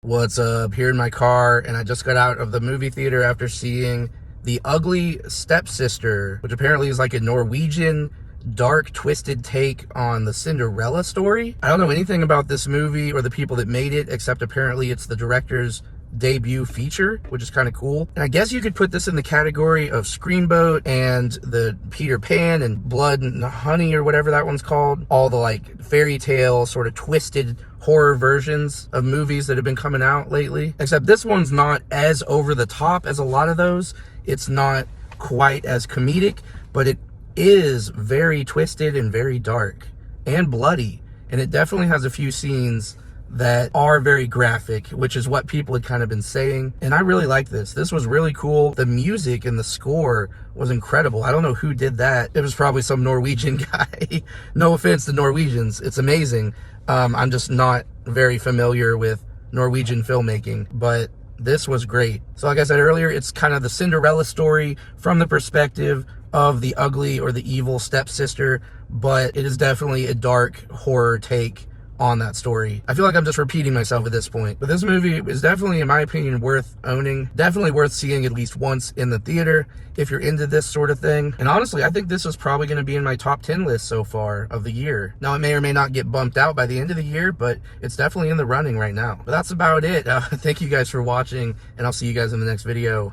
What's up? Here in my car, and I just got out of the movie theater after seeing The Ugly Stepsister, which apparently is like a Norwegian dark twisted take on the Cinderella story. I don't know anything about this movie or the people that made it, except apparently it's the director's debut feature, which is kind of cool. And I guess you could put this in the category of Screamboat and the Peter Pan and Blood and Honey or whatever that one's called. All the like fairy tale sort of twisted horror versions of movies that have been coming out lately. Except this one's not as over the top as a lot of those. It's not quite as comedic, but it is very twisted and very dark and bloody. And it definitely has a few scenes that are very graphic, which is what people had kind of been saying. And I really like this. This was really cool. The music and the score was incredible. I don't know who did that. It was probably some Norwegian guy. No offense to Norwegians. It's amazing. I'm just not very familiar with Norwegian filmmaking, but this was great. So like I said earlier, it's kind of the Cinderella story from the perspective of the ugly or the evil stepsister, but it is definitely a dark horror take on that story. I feel like I'm just repeating myself at this point, but this movie is definitely, in my opinion, worth owning. Definitely worth seeing at least once in the theater if you're into this sort of thing. And honestly, I think this is probably going to be in my top 10 list so far of the year. Now, it may or may not get bumped out by the end of the year, but it's definitely in the running right now. But that's about it. Thank you guys for watching, and I'll see you guys in the next video.